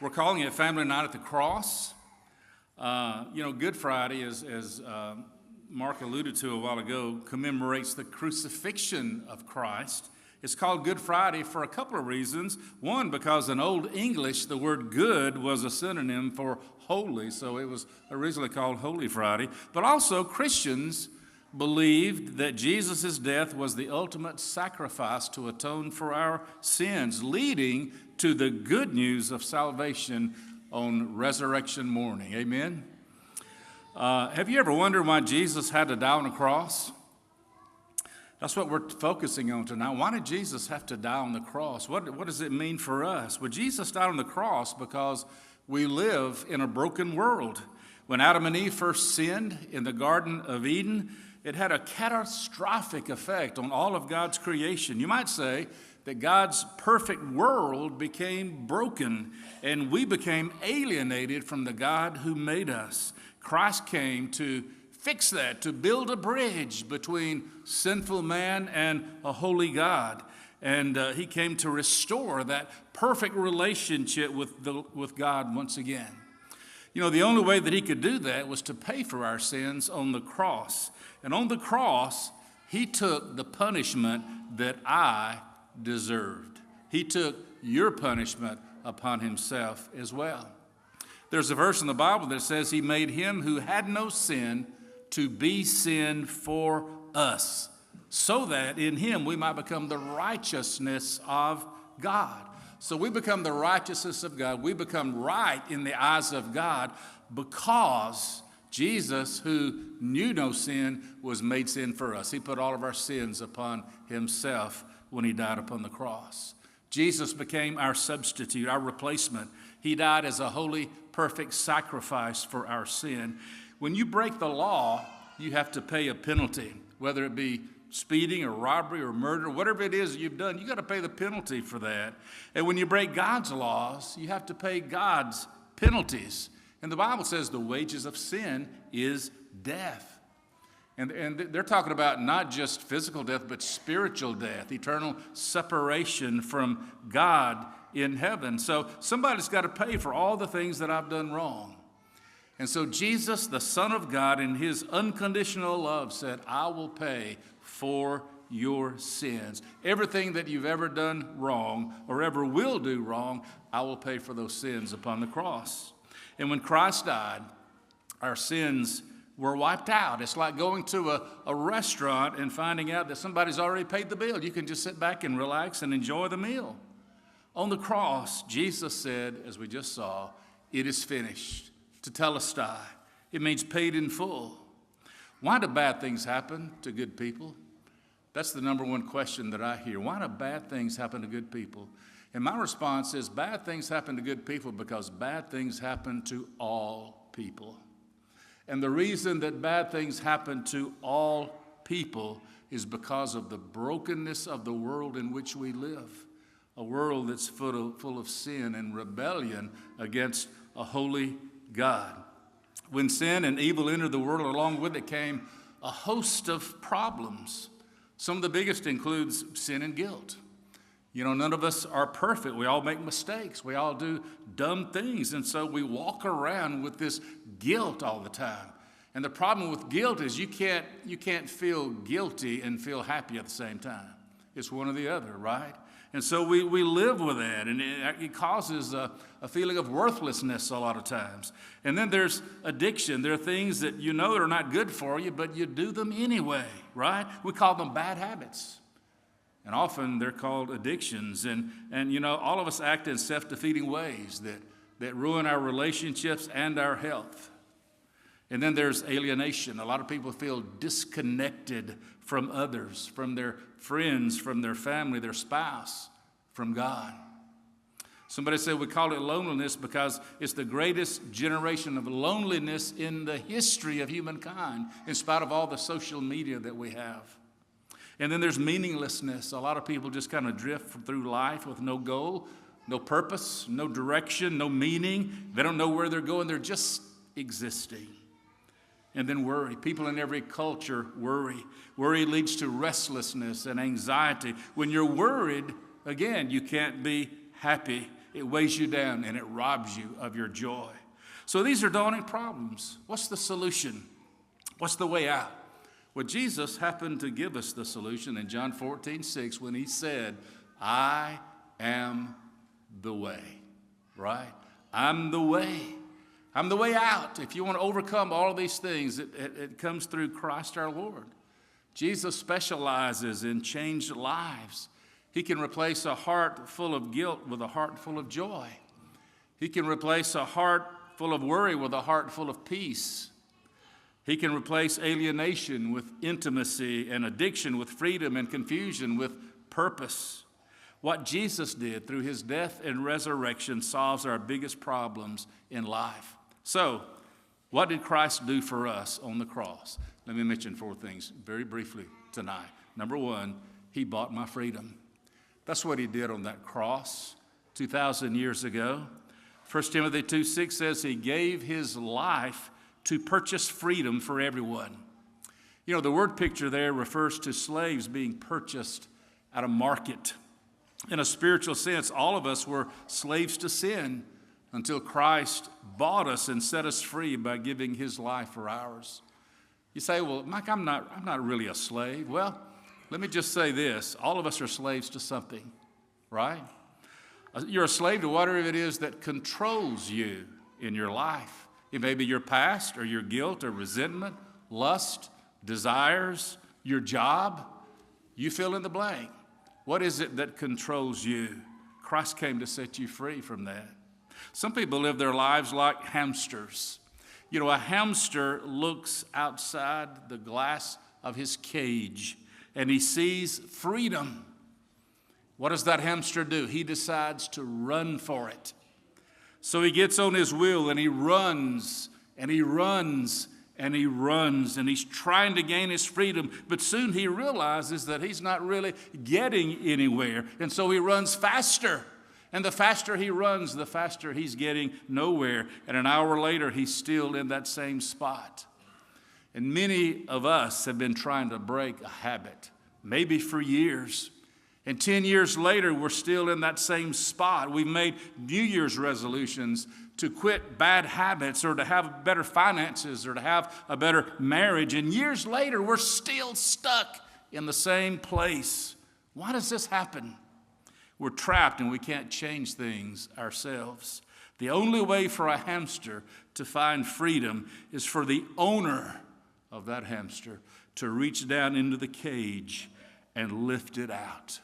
We're calling it Family Night at the Cross. Good Friday, as Mark alluded to a while ago, commemorates the crucifixion of Christ. It's called Good Friday for a couple of reasons. One, because in Old English, the word good was a synonym for holy, so it was originally called Holy Friday. But also, Christians believed that Jesus' death was the ultimate sacrifice to atone for our sins, leading to the good news of salvation on resurrection morning. Amen? Have you ever wondered why Jesus had to die on a cross? That's what we're focusing on tonight. Why did Jesus have to die on the cross? What does it mean for us? Well, Jesus died on the cross because we live in a broken world. When Adam and Eve first sinned in the Garden of Eden, it had a catastrophic effect on all of God's creation. You might say that God's perfect world became broken, and we became alienated from the God who made us. Christ came to fix that, to build a bridge between sinful man and a holy God. And he came to restore that perfect relationship with God once again. You know, the only way that he could do that was to pay for our sins on the cross. And on the cross, he took the punishment that I deserved. He took your punishment upon himself as well. There's a verse in the Bible that says he made him who had no sin to be sin for us, so that in him we might become the righteousness of God. So we become the righteousness of God. We become right in the eyes of God because Jesus, who knew no sin, was made sin for us. He put all of our sins upon himself when he died upon the cross. Jesus became our substitute, our replacement. He died as a holy, perfect sacrifice for our sin. When you break the law, you have to pay a penalty, whether it be speeding or robbery or murder, whatever it is you've done, you got to pay the penalty for that. And when you break God's laws, you have to pay God's penalties. And the Bible says the wages of sin is death. And they're talking about not just physical death, but spiritual death, eternal separation from God in heaven. So somebody's got to pay for all the things that I've done wrong. And so Jesus, the Son of God, in his unconditional love said, I will pay for your sins. Everything that you've ever done wrong or ever will do wrong, I will pay for those sins upon the cross. And when Christ died, our sins were wiped out. It's like going to a restaurant and finding out that somebody's already paid the bill. You can just sit back and relax and enjoy the meal. On the cross, Jesus said, as we just saw, it is finished. Tetelestai. It means paid in full. Why do bad things happen to good people? That's the number one question that I hear. Why do bad things happen to good people? And my response is bad things happen to good people because bad things happen to all people. And the reason that bad things happen to all people is because of the brokenness of the world in which we live. A world that's full of sin and rebellion against a holy God. When sin and evil entered the world, along with it came a host of problems. Some of the biggest includes sin and guilt. You know, none of us are perfect. We all make mistakes. We all do dumb things. And so we walk around with this guilt all the time. And the problem with guilt is you can't feel guilty and feel happy at the same time. It's one or the other, right? And so we live with that, and it causes a feeling of worthlessness a lot of times. And then there's addiction. There are things that you know are not good for you, but you do them anyway, right? We call them bad habits. And often they're called addictions. And you know, all of us act in self-defeating ways that ruin our relationships and our health. And then there's alienation. A lot of people feel disconnected from others, from their friends, from their family, their spouse, from God. Somebody said we call it loneliness because it's the greatest generation of loneliness in the history of humankind, in spite of all the social media that we have. And then there's meaninglessness. A lot of people just kind of drift through life with no goal, no purpose, no direction, no meaning. They don't know where they're going. They're just existing. And then worry. People in every culture worry. Worry leads to restlessness and anxiety. When you're worried, again, you can't be happy. It weighs you down and it robs you of your joy. So these are daunting problems. What's the solution? What's the way out? Well, Jesus happened to give us the solution in John 14:6 when he said, I am the way, right? I'm the way. I'm the way out. If you want to overcome all of these things, it comes through Christ our Lord. Jesus specializes in changed lives. He can replace a heart full of guilt with a heart full of joy. He can replace a heart full of worry with a heart full of peace. He can replace alienation with intimacy and addiction with freedom and confusion with purpose. What Jesus did through his death and resurrection solves our biggest problems in life. So, what did Christ do for us on the cross? Let me mention 4 things very briefly tonight. Number 1, he bought my freedom. That's what he did on that cross 2,000 years ago. 1 Timothy 2:6 says he gave his life to purchase freedom for everyone. You know, the word picture there refers to slaves being purchased at a market. In a spiritual sense, all of us were slaves to sin until Christ bought us and set us free by giving his life for ours. You say, well, Mike, I'm not really a slave. Well, let me just say this. All of us are slaves to something, right? You're a slave to whatever it is that controls you in your life. It may be your past or your guilt or resentment, lust, desires, your job. You fill in the blank. What is it that controls you? Christ came to set you free from that. Some people live their lives like hamsters. You know, a hamster looks outside the glass of his cage and he sees freedom. What does that hamster do? He decides to run for it. So he gets on his wheel and he runs and he runs and he runs and he's trying to gain his freedom, but soon he realizes that he's not really getting anywhere, and so he runs faster. And the faster he runs, the faster he's getting nowhere. And an hour later, he's still in that same spot. And many of us have been trying to break a habit, maybe for years. And 10 years later, we're still in that same spot. We've made New Year's resolutions to quit bad habits or to have better finances or to have a better marriage. And years later, we're still stuck in the same place. Why does this happen? We're trapped and we can't change things ourselves. The only way for a hamster to find freedom is for the owner of that hamster to reach down into the cage and lift it out.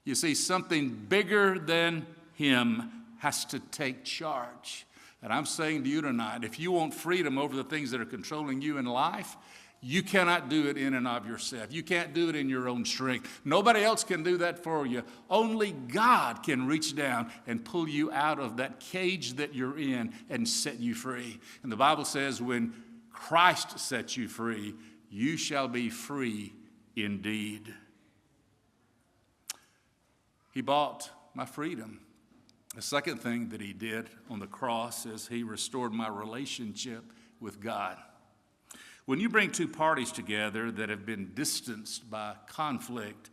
You see, something bigger than him has to take charge. And I'm saying to you tonight, if you want freedom over the things that are controlling you in life, you cannot do it in and of yourself. You can't do it in your own strength. Nobody else can do that for you. Only God can reach down and pull you out of that cage that you're in and set you free. And the Bible says when Christ sets you free, you shall be free indeed. He bought my freedom. The second thing that he did on the cross is he restored my relationship with God. When you bring two parties together that have been distanced by conflict,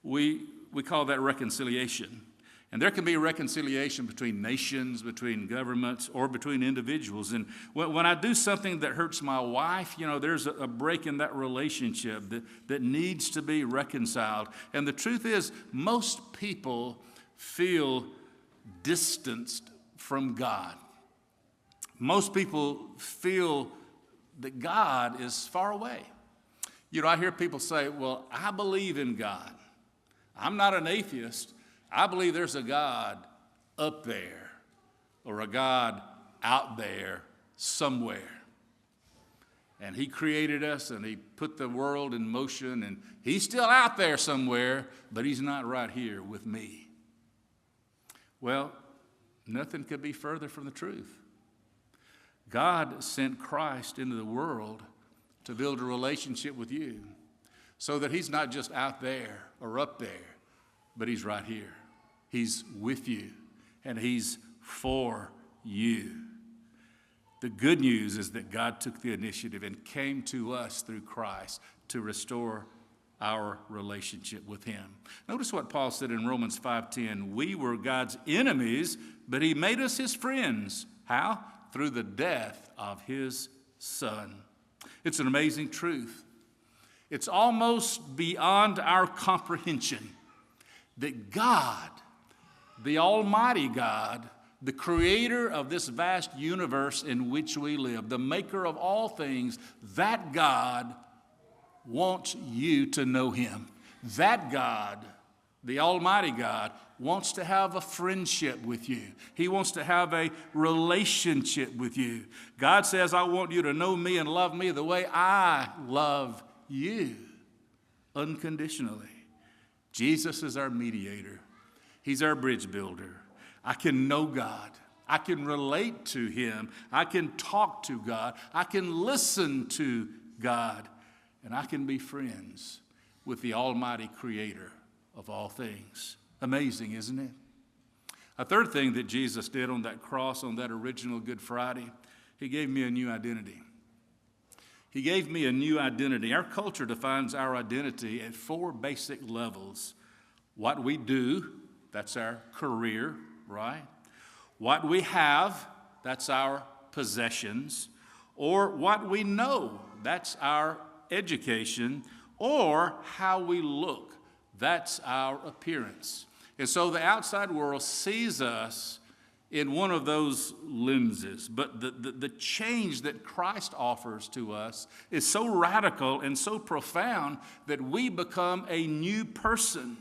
we call that reconciliation. And there can be reconciliation between nations, between governments, or between individuals. And when I do something that hurts my wife, you know, there's a break in that relationship that needs to be reconciled. And the truth is, most people feel distanced from God. Most people feel that God is far away. You know, I hear people say, well, I believe in God. I'm not an atheist. I believe there's a God up there or a God out there somewhere. And he created us and he put the world in motion and he's still out there somewhere, but he's not right here with me. Well, nothing could be further from the truth. God sent Christ into the world to build a relationship with you so that he's not just out there or up there, but he's right here. He's with you and he's for you. The good news is that God took the initiative and came to us through Christ to restore our relationship with him. Notice what Paul said in Romans 5:10. We were God's enemies, but he made us his friends. How? Through the death of his Son. It's an amazing truth. It's almost beyond our comprehension that God, the Almighty God, the creator of this vast universe in which we live, the maker of all things, that God wants you to know him. That God, the Almighty God, wants to have a friendship with you. He wants to have a relationship with you. God says, I want you to know me and love me the way I love you, unconditionally. Jesus is our mediator. He's our bridge builder. I can know God. I can relate to him. I can talk to God. I can listen to God. And I can be friends with the Almighty Creator of all things. Amazing, isn't it? A third thing that Jesus did on that cross, on that original Good Friday, he gave me a new identity. He gave me a new identity. Our culture defines our identity at 4 basic levels. What we do, that's our career, right? What we have, that's our possessions. Or what we know, that's our education. Or how we look, that's our appearance. And so the outside world sees us in one of those lenses. But the change that Christ offers to us is so radical and so profound that we become a new person.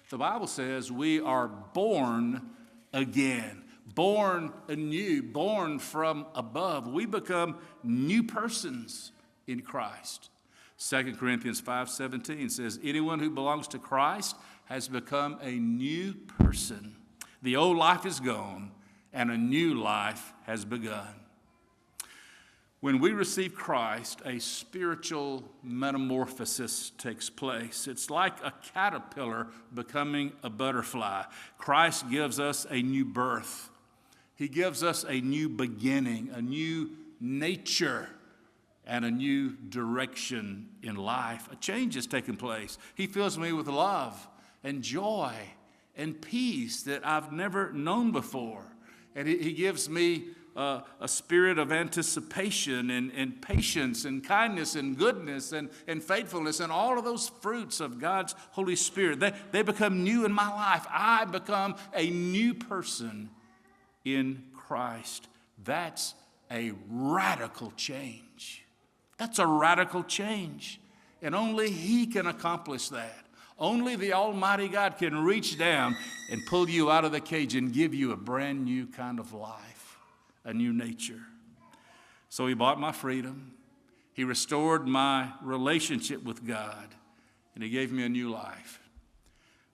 The Bible says we are born again, born anew, born from above. We become new persons in Christ. 2 Corinthians 5:17 says, anyone who belongs to Christ has become a new person. The old life is gone, and a new life has begun. When we receive Christ, a spiritual metamorphosis takes place. It's like a caterpillar becoming a butterfly. Christ gives us a new birth. He gives us a new beginning, a new nature, and a new direction in life. A change has taken place. He fills me with love and joy and peace that I've never known before. And he gives me a spirit of anticipation and patience and kindness and goodness and faithfulness and all of those fruits of God's Holy Spirit. They become new in my life. I become a new person in Christ. That's a radical change. That's a radical change. And only he can accomplish that. Only the Almighty God can reach down and pull you out of the cage and give you a brand new kind of life, a new nature. So he bought my freedom. He restored my relationship with God, and he gave me a new life.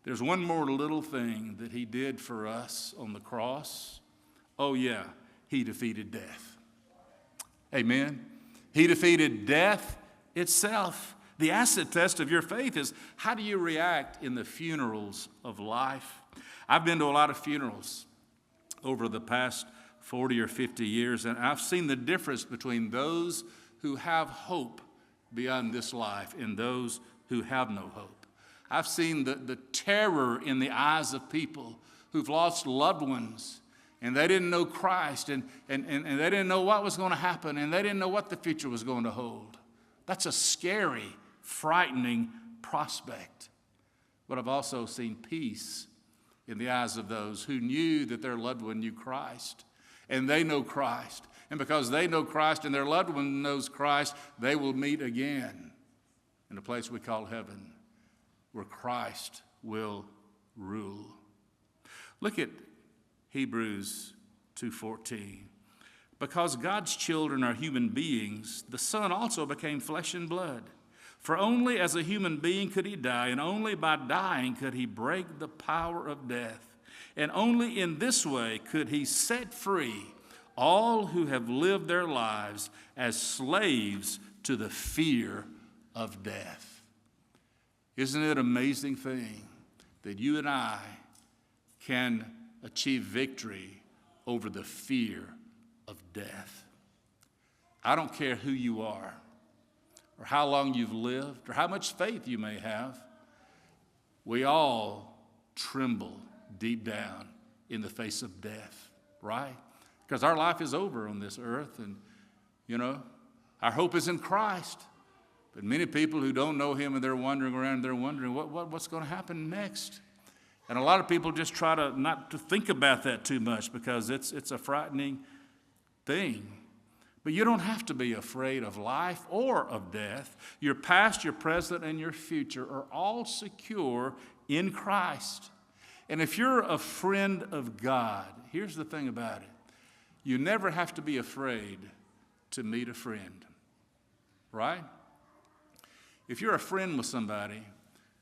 There's one more little thing that he did for us on the cross. Oh yeah, he defeated death. Amen. He defeated death itself. The acid test of your faith is, how do you react in the funerals of life? I've been to a lot of funerals over the past 40 or 50 years, and I've seen the difference between those who have hope beyond this life and those who have no hope. I've seen the terror in the eyes of people who've lost loved ones, and they didn't know Christ, and they didn't know what was going to happen, and they didn't know what the future was going to hold. That's a scary, frightening prospect. But I've also seen peace in the eyes of those who knew that their loved one knew Christ, and they know Christ. And because they know Christ and their loved one knows Christ, they will meet again in a place we call heaven, where Christ will rule. Look at Hebrews 2:14. Because God's children are human beings, the Son also became flesh and blood. For only as a human being could he die, and only by dying could he break the power of death. And only in this way could he set free all who have lived their lives as slaves to the fear of death. Isn't it an amazing thing that you and I can achieve victory over the fear of death? I don't care who you are or how long you've lived, or how much faith you may have, we all tremble deep down in the face of death, right? Because our life is over on this earth, and, our hope is in Christ. But many people who don't know him, and they're wandering around, they're wondering what's going to happen next. And a lot of people just try to not to think about that too much because it's a frightening thing. But you don't have to be afraid of life or of death. Your past, your present, and your future are all secure in Christ. And if you're a friend of God, here's the thing about it. You never have to be afraid to meet a friend, right? If you're a friend with somebody,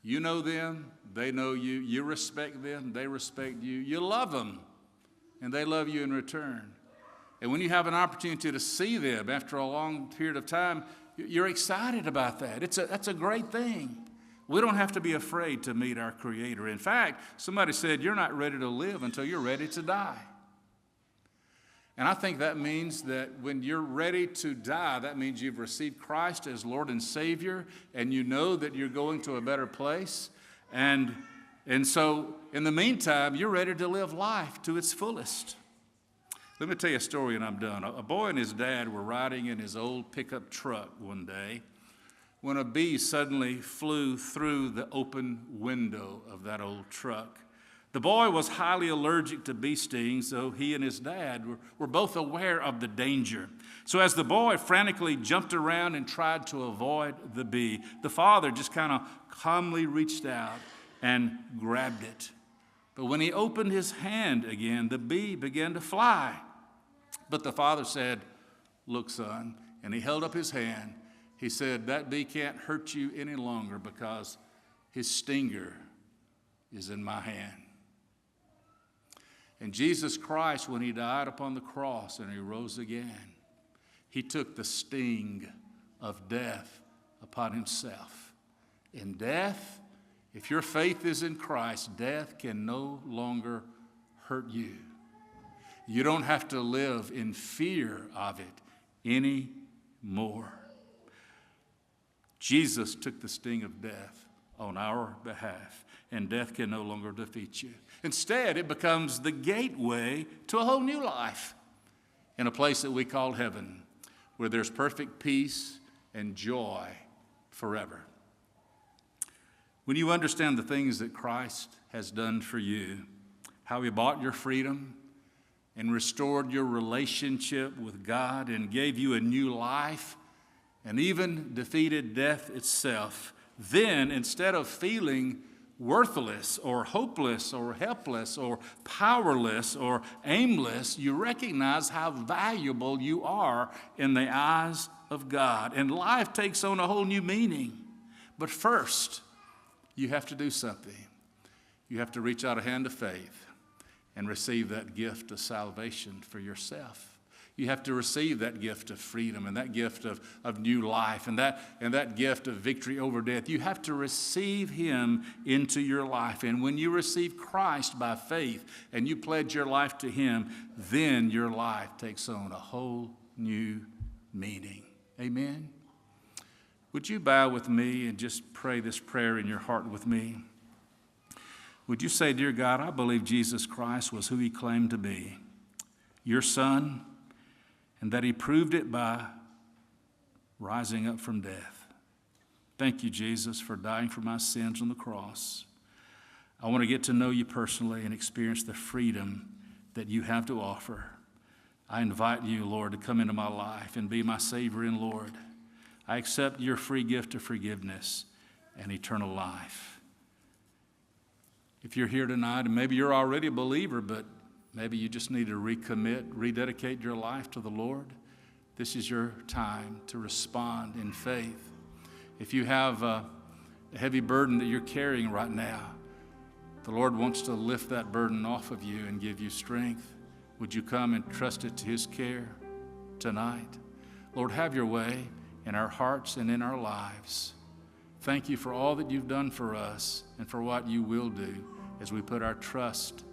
you know them, they know you, you respect them, they respect you, you love them, and they love you in return. And when you have an opportunity to see them after a long period of time, you're excited about that. That's a great thing. We don't have to be afraid to meet our Creator. In fact, somebody said, you're not ready to live until you're ready to die. And I think that means that when you're ready to die, that means you've received Christ as Lord and Savior, and you know that you're going to a better place. And so, in the meantime, you're ready to live life to its fullest. Let me tell you a story and I'm done. A boy and his dad were riding in his old pickup truck one day when a bee suddenly flew through the open window of that old truck. The boy was highly allergic to bee stings, so he and his dad were both aware of the danger. So as the boy frantically jumped around and tried to avoid the bee, the father just kind of calmly reached out and grabbed it. But when he opened his hand again, the bee began to fly. But the father said, look, son, and he held up his hand. He said, that bee can't hurt you any longer because his stinger is in my hand. And Jesus Christ, when he died upon the cross and he rose again, he took the sting of death upon himself. In death, if your faith is in Christ, death can no longer hurt you. You don't have to live in fear of it anymore. Jesus took the sting of death on our behalf, and death can no longer defeat you. Instead, it becomes the gateway to a whole new life in a place that we call heaven, where there's perfect peace and joy forever. When you understand the things that Christ has done for you, how he bought your freedom and restored your relationship with God and gave you a new life and even defeated death itself, then instead of feeling worthless or hopeless or helpless or powerless or aimless, you recognize how valuable you are in the eyes of God. And life takes on a whole new meaning. But first, you have to do something. You have to reach out a hand of faith and receive that gift of salvation for yourself. You have to receive that gift of freedom and that gift of new life and that gift of victory over death. You have to receive him into your life. And when you receive Christ by faith and you pledge your life to him, then your life takes on a whole new meaning. Amen? Would you bow with me and just pray this prayer in your heart with me? Would you say, dear God, I believe Jesus Christ was who he claimed to be, your son, and that he proved it by rising up from death. Thank you, Jesus, for dying for my sins on the cross. I want to get to know you personally and experience the freedom that you have to offer. I invite you, Lord, to come into my life and be my Savior and Lord. I accept your free gift of forgiveness and eternal life. If you're here tonight, and maybe you're already a believer, but maybe you just need to recommit, rededicate your life to the Lord, this is your time to respond in faith. If you have a heavy burden that you're carrying right now, the Lord wants to lift that burden off of you and give you strength. Would you come and trust it to his care tonight? Lord, have your way in our hearts and in our lives. Thank you for all that you've done for us and for what you will do as we put our trust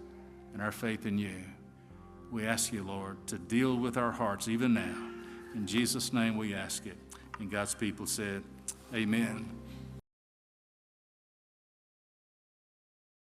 and our faith in you. We ask you, Lord, to deal with our hearts even now. In Jesus' name we ask it. And God's people said, Amen.